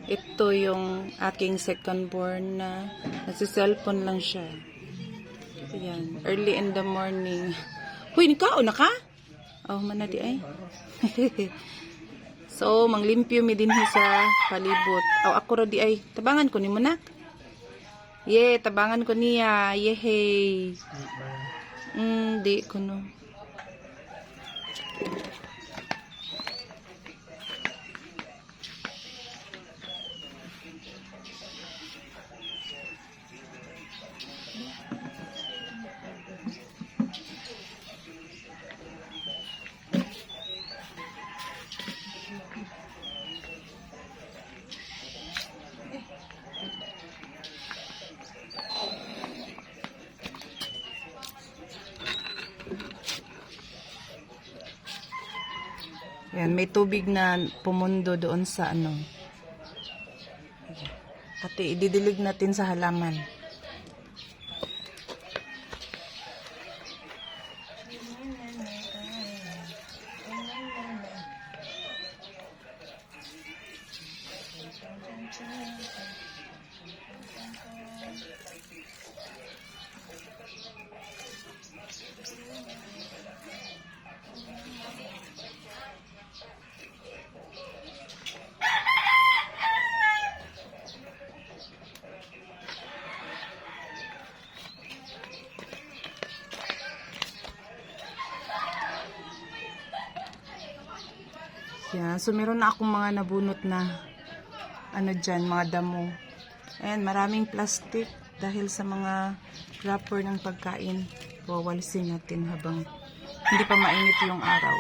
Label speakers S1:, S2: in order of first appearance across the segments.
S1: Ito yung aking second born na nagsi-cellphone lang siya. Ayan, early in the morning. Huy, nikaw na ka? Oh, manadi ay. So, manglimpyo mi din sa palibot. Oh, ako ra di ay. Tabangan ko ni mo nak. Yeah, tabangan ko niya. Yehey. Di ko no. Yan, may tubig na pumundo doon sa ano. Pati ididilig natin sa halaman. Yan, so meron na akong mga nabunot na ano dyan, mga damo. Ayan, maraming plastic dahil sa mga wrapper ng pagkain. Wawalisin natin habang hindi pa mainit yung araw.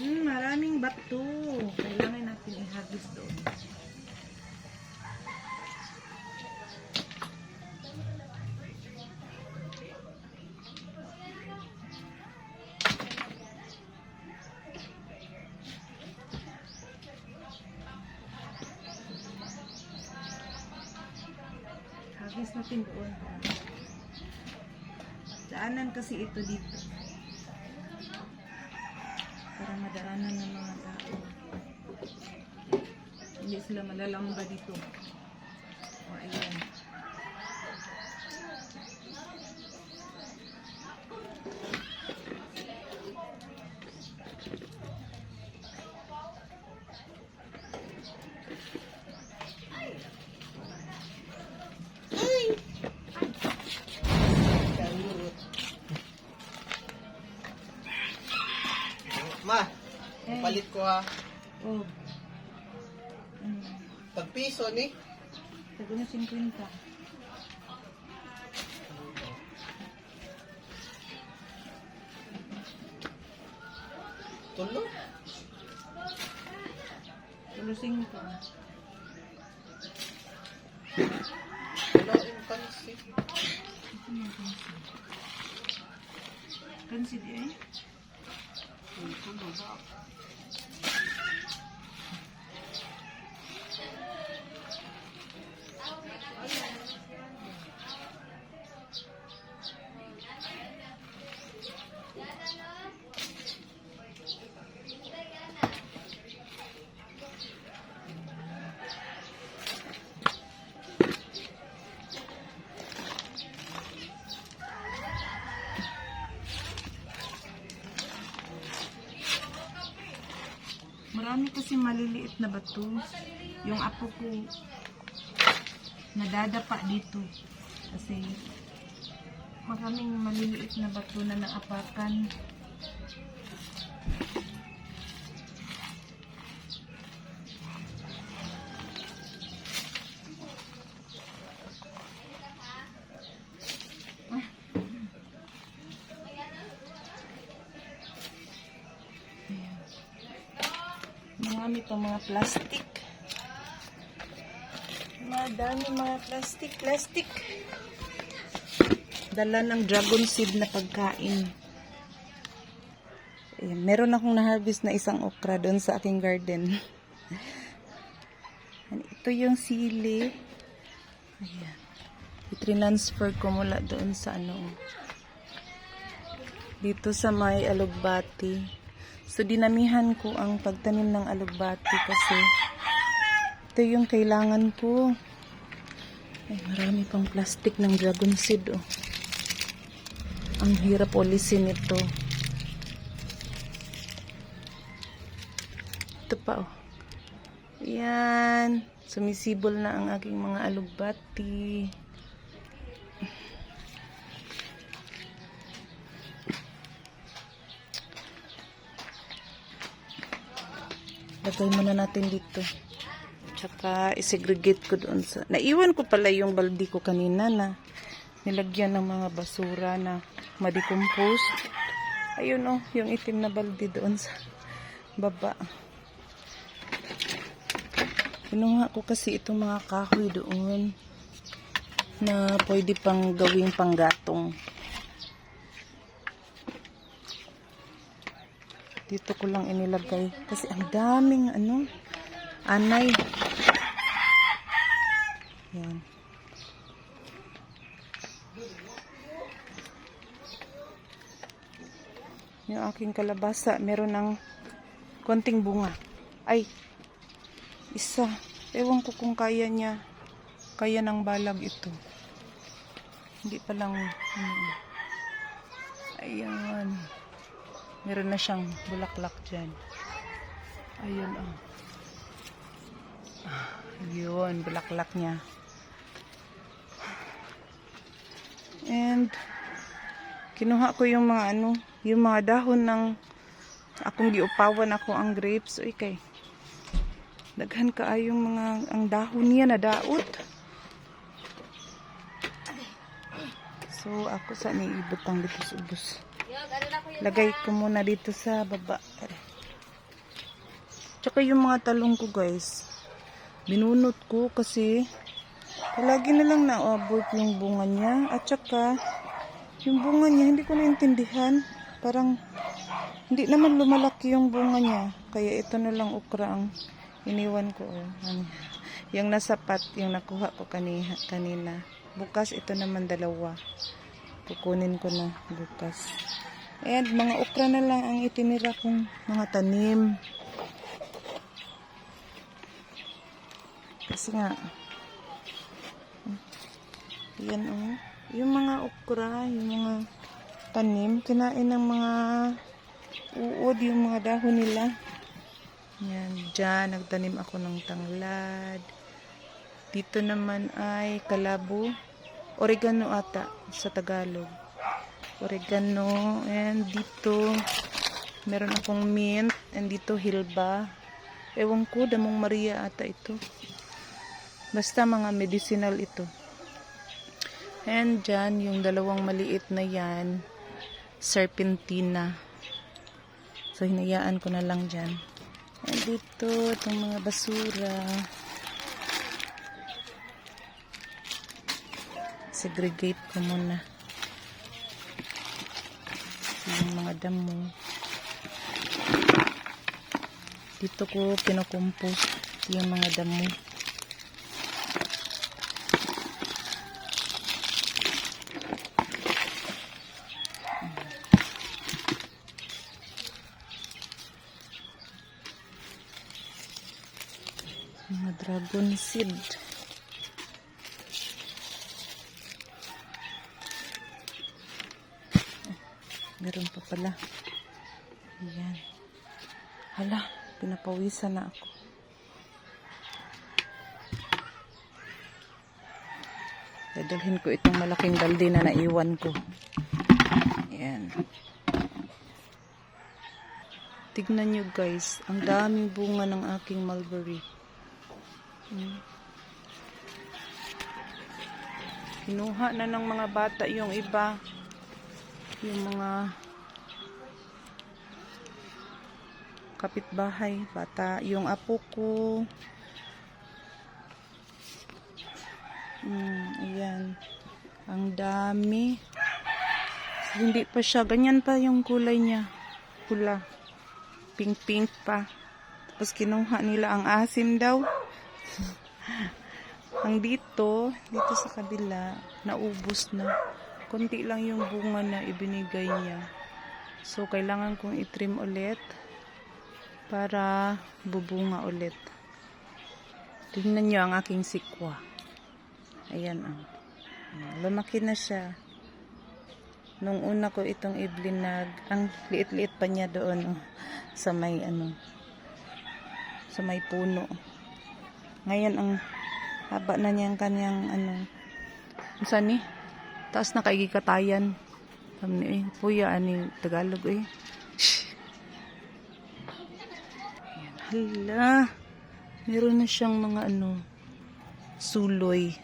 S1: Maraming bato. Kailangan natin ihagis doon. Hagis natin doon. Daanan kasi ito dito. Para madaanan ng mga tao. Hindi sila malalamba dito. O, ayan.
S2: Palit ko ha.
S1: Oh.
S2: Tagpiso ni.
S1: Tago na 50.
S2: Tulo.
S1: Tulo 5.
S2: Wala yung pansit.
S1: Kansi di eh.
S2: Tulo ba?
S1: Marami kasi maliliit na bato. Yung apo ko nadadapa dito. Kasi maraming maliliit na bato na naapakan. Marami pa mga plastic. Madami mga plastic. Dala ng dragon seed na pagkain. Ayan, meron akong na-harvest na isang okra doon sa aking garden. Ito yung sili. Ayan. I-transfer ko mula doon sa dito sa may alugbati. So, dinamihan ko ang pagtanim ng alugbati kasi ito yung kailangan ko. Ay, marami pang plastic ng dragon seed, oh. Ang hirap ulisin ito. Ito pa, oh. Ayan. Sumisibol na ang aking mga alugbati. Lagay muna natin dito. Tsaka isegregate ko doon sa... Naiwan ko pala yung baldi ko kanina na nilagyan ng mga basura na ma-decompose. Ayun oh, yung itim na baldi doon sa baba. Kinuha ko kasi itong mga kahoy doon na pwede pang gawing panggatong. Dito ko lang inilagay kasi ang daming anay. Yan. Yung aking kalabasa, meron ng konting bunga. Ay, isa. Ewan ko kung kaya niya. Kaya ng balag ito. Hindi pa lang. Ayan. Meron na siyang bulaklak dyan. Ayun, oh. Ayun, bulaklak niya. And, kinuha ko yung mga yung mga dahon ng akong giupawan ako ang grapes. Uy, kay. Daghan kaayong mga, ang dahon niya na daot. So, ako sa niibutang dito sa ubos. Lagay ko muna dito sa baba. Tsaka yung mga talong ko guys, binunot ko kasi palagi na lang naabot yung bunga niya. At tsaka yung bunga niya hindi ko naintindihan. Parang hindi naman lumalaki yung bunga niya. Kaya ito na lang okra ang iniwan ko. Yung nasa pot, yung nakuha ko kanina. Bukas ito naman dalawa. Kukunin ko na bukas. And mga okra na lang ang itinira kong mga tanim. Kasi nga, yan oh. Yung mga okra, yung mga tanim, kinain ng mga uod, yung mga dahon nila. Yan, dyan, nagtanim ako ng tanglad. Dito naman ay kalabo. Oregano ata sa Tagalog. Oregano. And dito Meron akong mint. And dito hilba. Ewan ko, damong Maria ata ito. Basta mga medicinal ito. And dyan, yung dalawang maliit na yan, serpentina. So, hinayaan ko na lang dyan. And dito, itong mga basura. Segregate ko muna. Yung mga damo. Dito ko pinakumpos yung mga damo. Mga dragon seed. Meron pa pala. Ayan. Hala, pinapawisan na ako. Dadalhin ko itong malaking balde na naiwan ko. Ayan. Tignan nyo guys, ang daming bunga ng aking mulberry. Kinuha na ng mga bata yung iba. Yung mga kapitbahay, bata. Yung apo ko. Ayan. Ang dami. Hindi pa siya. Ganyan pa yung kulay niya. Pula. Pink-pink pa. Tapos kinuha nila ang asim daw. Ang dito sa kabila, naubos na. Konti lang yung bunga na ibinigay niya. So, kailangan kong itrim ulit para bubunga ulit. Tingnan nyo ang aking sikwa. Ayan ang. Lumaki na siya. Nung una ko itong iblinag, ang liit-liit pa niya doon sa may sa may puno. Ngayon ang haba na niya ang kanyang saan ni? Taas na kay gikatayan. Samni puya ani Tagalog eh. Ayan, hala. Meron na siyang mga suloy.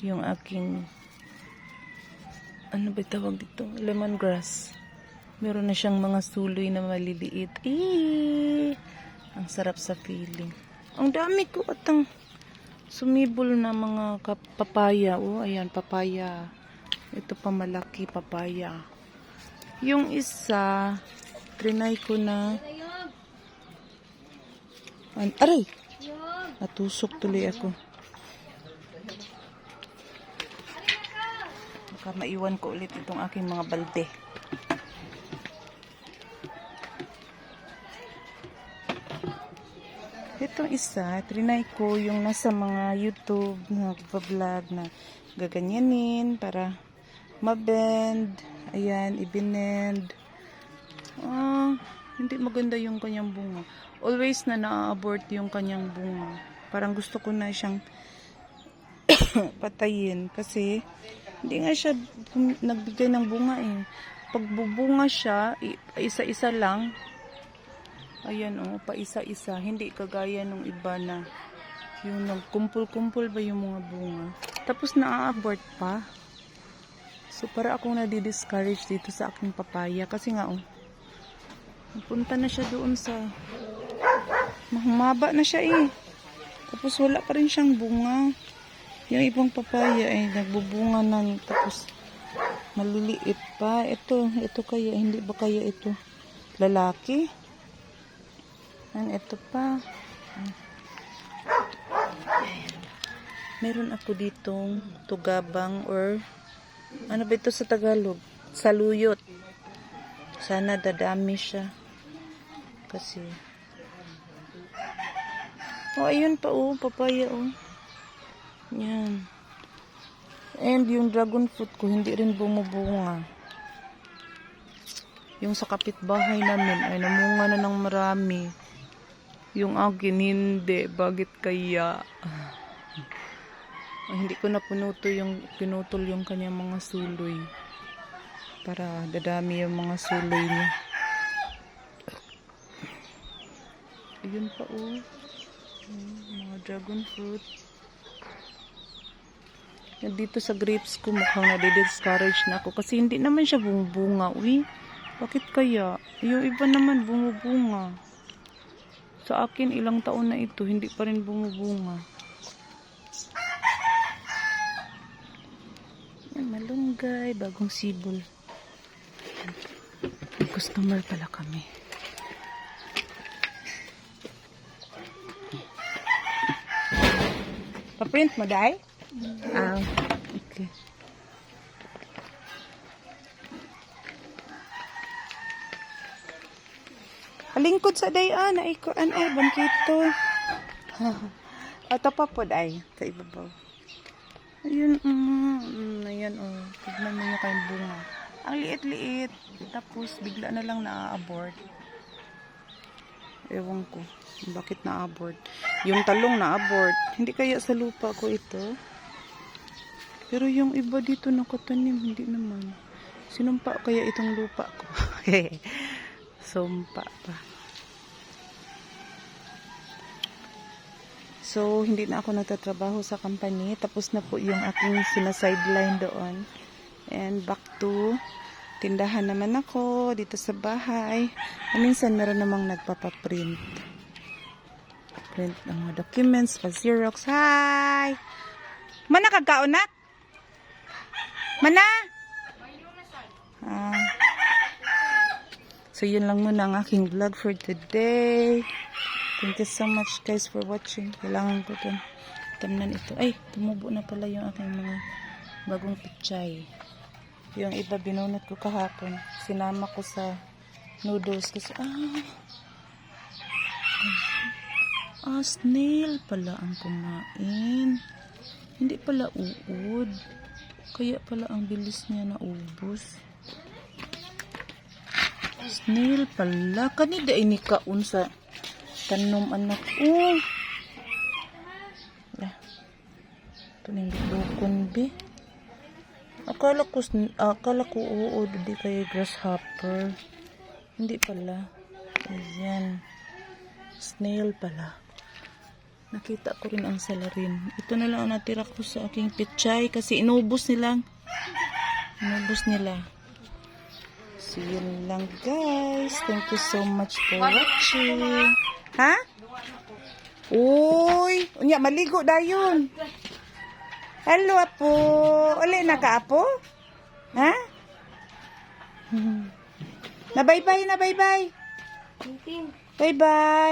S1: Yung aking ba tawag dito? Lemongrass. Meron na siyang mga suloy na maliliit. Ang sarap sa feeling. Ang dami ko at ang sumibol na mga papaya. Oh, ayan, papaya. Ito pa malaki, papaya. Yung isa, trinay ko na. Aray! Natusok tuloy ako. Baka maiwan ko ulit itong aking mga balde. Itong isa, trinay ko yung nasa mga YouTube na vlog na gaganyanin para mabend. Ayan, ibinend. Hindi maganda yung kanyang bunga. Always na na-abort yung kanyang bunga. Parang gusto ko na siyang patayin kasi hindi nga siya nagbigay ng bunga eh. Pag bubunga siya, isa-isa lang. Ayan pa isa-isa. Hindi kagaya nung iba na yung nagkumpul-kumpul ba yung mga bunga. Tapos na-abort pa. So para akong nadi-discourage dito sa aking papaya. Kasi nga napunta na siya doon sa mahumaba na siya eh. Tapos wala pa rin siyang bunga. Yung ibang papaya ay nagbubunga na. Tapos maliliit pa. Ito kaya, hindi ba kaya ito lalaki? Ito pa. Meron ako ditong tugabang or ano ba ito sa Tagalog? Saluyot. Sana dadami siya. Kasi ayun pa papaya Yan. And yung dragon fruit ko hindi rin bumubunga. Yung sa kapitbahay namin ay namunga na ng marami. Yung akin hindi. Bakit kaya? Hindi ko na pinutol yung kanyang mga suloy. Para dadami yung mga suloy niya. Ayun pa oh. Mga dragon fruit. Yan dito sa grapes ko mukhang nade-discourage na ako kasi hindi naman siya bumubunga. Uy, bakit kaya? Yung iba naman bumubunga. Sa akin ilang taon na ito, hindi pa rin bumubunga. Yan, malunggay, bagong sibol. May customer pala kami. Pa-print mo, Day? Ah, okay. Alingkod sa Day, na iko, bangkito. Ito pa po, Day. Sa ibabaw. Ayun, ayan, tignan mo yung kayong bunga. Ang liit-liit. Tapos, bigla na lang na-abort. Ewan ko, bakit na-abort. Yung talong na-abort. Hindi kaya sa lupa ko ito. Pero yung iba dito nakatanim, hindi naman. Sinumpa kaya itong lupa ko. Sumpa pa. So, hindi na ako nagtatrabaho sa company. Tapos na po yung aking sinasideline doon. And back to tindahan naman ako dito sa bahay. Minsan meron namang nagpapaprint. Print ng mga documents, pa-xerox. Hi! Mana kagkaunat? Mana? So, yun lang muna ang aking vlog for today. Thank you so much guys for watching. Kailangan ko itong tamnan ito. Ay, tumubo na pala yung aking mga bagong pichay. Yung iba binunot ko kahapon. Sinama ko sa noodles kasi snail pala ang kumain. Hindi pala uod. Kaya pala ang bilis niya naubos. Snail pala. Kanida ini kaun sa tanom anak. Ito na yung bukon be. Akala ko uod. Hindi kaya grasshopper. Hindi pala. Ayan. Snail pala. Nakita ko rin ang salarin. Ito na lang ang natira ko sa aking pechay kasi inubos nila. So, yun lang guys. Thank you so much for watching. Ha? Uy! Unya, maligo dayon. Hello, apo. Uli na ka, apo? Ha? Na bye-bye. Bye-bye.